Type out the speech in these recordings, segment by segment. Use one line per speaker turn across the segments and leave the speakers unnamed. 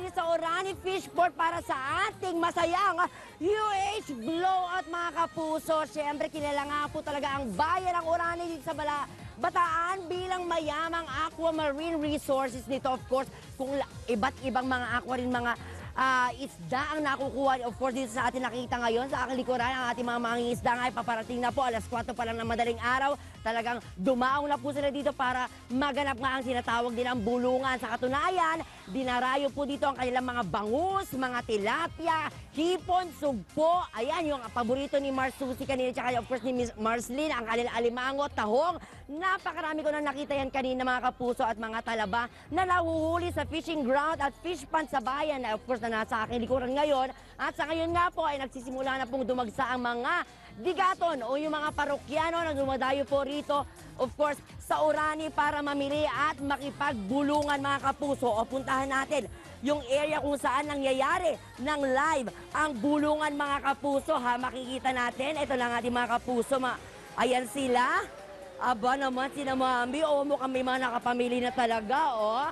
dito sa Orani Fishport para sa ating masayang UH Blowout mga kapuso. Siyempre, kilala nga po talaga ang bayan ng Orani dito sa Bataan bilang mayamang aquamarine resources nito. Of course, kung iba't ibang mga aquamarine, mga isda ang nakukuha. Of course, dito sa atin nakita ngayon, sa aking likuran, ang ating mga isda nga ay paparating na po. Alas 4 pa lang ng madaling araw. Talagang dumaong na po sila dito para maganap nga ang sinatawag din ang bulungan. Sa katunayan, dinarayo po dito ang kanilang mga bangus, mga tilapia, hipon, sugpo. Ayan, yung paborito ni Mars Susi kanina, tsaka of course ni Miss Marslin, ang kanilang alimango, tahong. Napakarami ko na nakita yan kanina mga kapuso at mga talaba na nahuhuli sa fishing ground at fish pond sa bayan. Of course, na nasa aking likuran ngayon. At sa ngayon nga po ay nagsisimula na pong dumagsa ang mga digaton o yung mga parokyano na dumadayo po rito, of course, sa Orani para mamili at makipagbulungan mga kapuso. O puntahan natin yung area kung saan nangyayari ng live ang bulungan mga kapuso. Ha, makikita natin, ito lang ating mga kapuso. Ayan sila. Aba naman, sina Mami. O, mukhang may mga nakapamili na talaga, oh.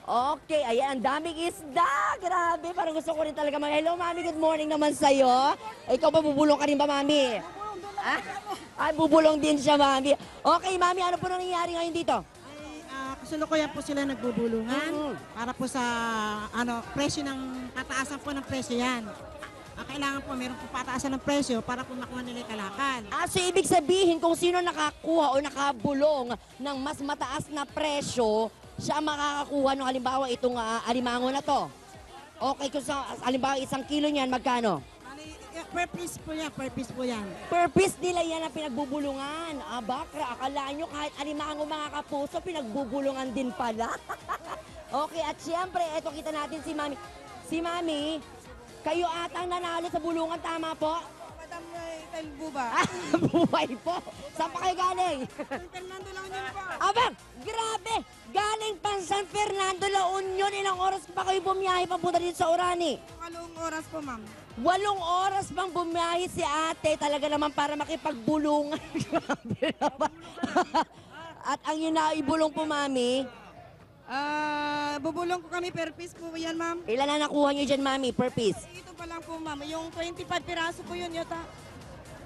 Okay, ayan, ang daming isda. Grabe, parang gusto ko rin talaga. Hello, Mami, good morning naman sa'yo. Ikaw ba, bubulong ka rin ba, Mami? Ay, bubulong din siya, Mami. Okay, Mami, ano po nangyayari ngayon dito?
Kasalukuyan po sila nagbubulungan para po sa presyo ng pataasan po ng presyo yan. Kailangan po meron po pataasan ng presyo para po makuha nila yung kalakal.
So ibig sabihin kung sino nakakuha o nakabulong ng mas mataas na presyo, siya makakakuha ng halimbawa itong alimango na to. Okay, kung sa halimbawa 1 kilo niyan, magkano?
Per piece po yan, per piece po yan.
Per piece nila yan ang pinagbubulungan. Bakra, akala nyo kahit alimango mga kapuso, pinagbubulungan din pala. Okay, at siyempre, eto kita natin si Mami. Si Mami, kayo atang nanalo sa bulungan, tama po?
Madam Buba.
Buhay po. Saan pa kayo galing?
San Fernando lang yun po.
Abang, grabe! Galing pa San Fernando, La Union. Ilang oras pa kayo bumiyahe papunta dito sa Orani?
8 oras po, ma'am.
8 oras pang bumiyahe si ate. Talaga naman para makipagbulungan. Grabe naman. At ang yun na ibulong po, Mami?
Bubulong ko kami per piece po yan, ma'am.
Ilan na nakuha nyo dyan, Mami, per piece?
Ito pa lang po, ma'am. Yung 25 piraso po yun, yata.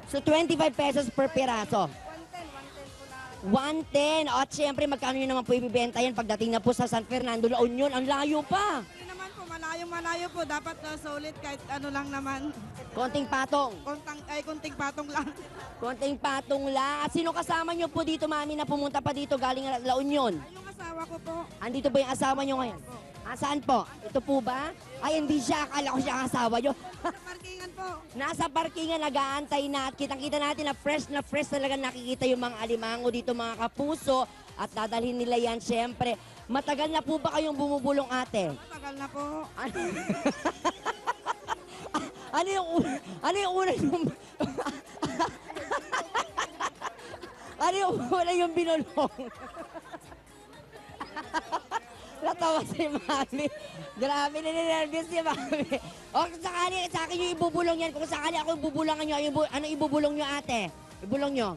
So, 25 pesos per piraso.
110 po na.
110. At syempre, magkano nyo naman po ibibenta yan pagdating na po sa San Fernando, La Union? Ang layo pa.
Hindi naman po, malayo po. Dapat solid kahit ano lang naman.
Konting patong.
Kunting patong lang.
Konting patong lang. At sino kasama nyo po dito, Mami, na pumunta pa dito galing La Union?
Ay, yung asawa ko po.
Andito ba yung asawa nyo ngayon? Saan po? Ito po ba? Ay, hindi siya. Akala ko siya ang asawa nyo.
Sa parkingan po.
Nasa parkingan, nag-aantay na. At kitang-kita natin na fresh talaga nakikita yung mga alimango dito, mga kapuso. At dadalhin nila yan, syempre. Matagal na po ba kayong bumubulong, ate?
Tagal na po.
Ano yung una yung... ano yung una yung binulong? Natawa si Mami. Grabe, nininervous si Mami. O, sakali, sa akin yung ibubulong yan. Kung sakali ako ibubulungan nyo, ano ibubulong nyo, ate? Ibulong nyo.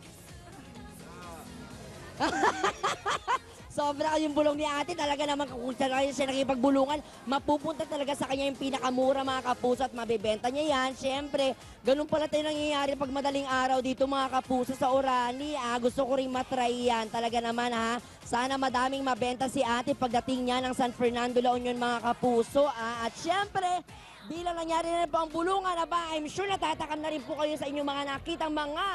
Sobra yung bulong ni ate. Talaga naman kung siya nakipagbulungan, mapupunta talaga sa kanya yung pinakamura mga kapuso at mabibenta niya yan. Siyempre, ganun pala tayo nangyayari pag madaling araw dito mga kapuso sa Orani. Gusto ko rin matry yan. Talaga naman sana madaming mabenta si ate pagdating niya ng San Fernando, La Union mga kapuso. At siyempre, bilang nangyari na po ang bulungan, I'm sure natatakam na rin po kayo sa inyong mga nakitang mga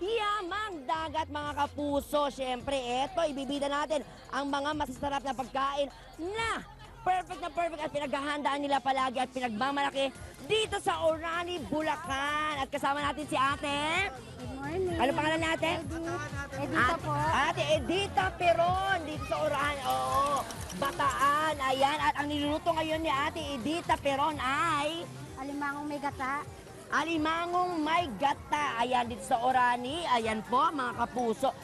yamang dagat mga kapuso. Siyempre, eto, ibibida natin ang mga masasarap na pagkain na perfect at pinaghahandaan nila palagi at pinagmamalaki dito sa Orani, Bulacan. At kasama natin si ate.
Good morning.
Ano pangalan natin?
Edita po.
Ate Edita Peron dito sa Orani. Oo, Bataan. Ayan. At ang niluluto ngayon ni Ate Edita Peron ay
Alimangong may gata.
alimangong may gata. Ayan, dito sa Orani. Ayan po, mga kapuso.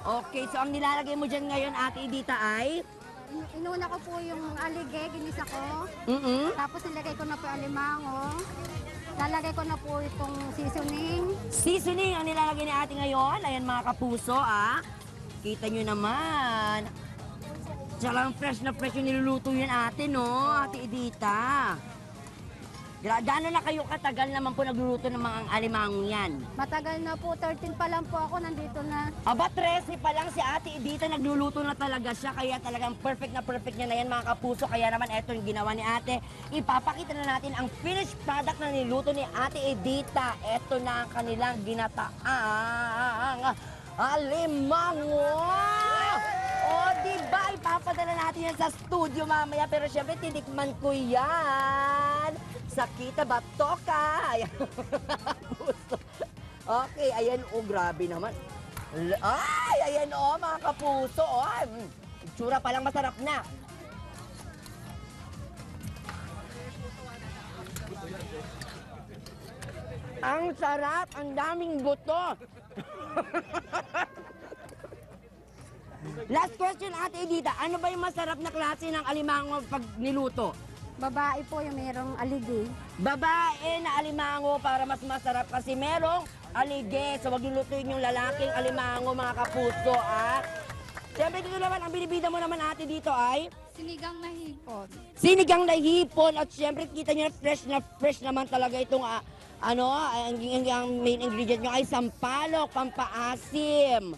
Okay, so ang nilalagay mo dyan ngayon, Ate Edita, ay?
Inuna ko po yung alige, ginisa ko. Tapos nilagay ko na po yung alimango. Lalagay ko na po itong seasoning.
Seasoning ang nilalagay ni Ate ngayon. Ayan, mga kapuso, Kita nyo naman. Tsaka fresh na fresh yung niluluto yun, Ate, no? Ate Edita. Gano'n na kayo katagal naman po nagluluto ng mga alimangong yan?
Matagal na po, 13 pa lang po ako, nandito na.
Aba, 13 pa lang si Ate Edita, nagluluto na talaga siya. Kaya talagang perfect niya na yan mga kapuso. Kaya naman eto yung ginawa ni Ate. Ipapakita na natin ang finished product na niluto ni Ate Edita. Eto na ang kanilang ginataang alimango. O, diba? Ipapadala natin yan sa studio mamaya. Pero syempre, tinikman ko yan. Sakita Batoka. Ayan. Okay, ayan. Oh, grabe naman. Ay, ayan oh, mga kapuso. Oh, itsura pa lang masarap na. Ang sarap, ang daming buto. Last question, Ate Edita. Ano ba yung masarap na klase ng alimango pag niluto?
Babae po yung merong aligi.
Babae na alimango para mas masarap kasi merong alige. So, wag nilutuin yung lalaking alimango, mga kapuso, ah. Siyempre, dito naman, ang binibida mo naman, Ate, dito ay
Sinigang na hipon.
sinigang na hipon. At siyempre, kita nyo na fresh naman talaga itong, ang main ingredient nyo ay sampalok, pampaasim.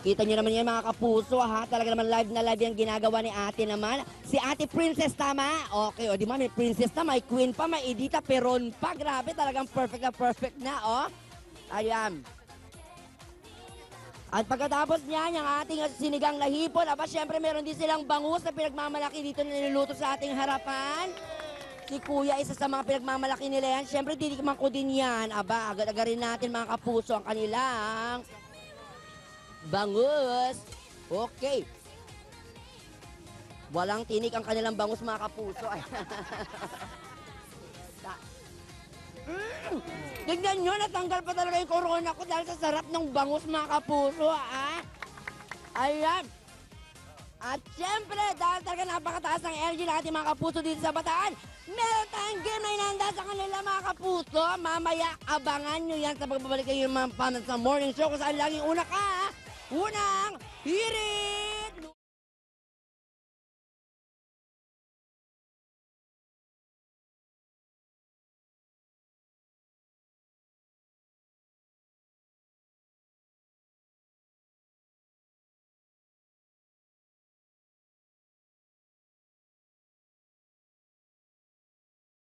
Kita nyo naman yan mga kapuso, ha? Talaga naman live na live yung ginagawa ni Ate naman. Si Ate Princess, tama? Okay, o di ba may princess na, may queen pa, may Edita Peron pa. Grabe, talagang perfect na, oh. Ayan. At pagkatapos niyan, yung ating sinigang na hipon, aba, syempre meron din silang bangus na pinagmamalaki dito na niluluto sa ating harapan. Si Kuya, isa sa mga pinagmamalaki nila yan. Syempre, tinikman ko din yan. Aba, agad-agarin natin mga kapuso ang kanilang bangus. Okay. Walang tinik ang kanilang bangus, mga kapuso. Tignan nyo, natanggal pa talaga yung corona ko dahil sa sarap ng bangus, mga kapuso. Ayan. At syempre, dahil talaga napakataas ng energy ng ating mga kapuso dito sa Bataan, meron tayong game na inanda sa kanila, mga kapuso. Mamaya, abangan nyo yan sa pagbabalik kayo ng mga paman sa morning show kung saan laging unang hirit!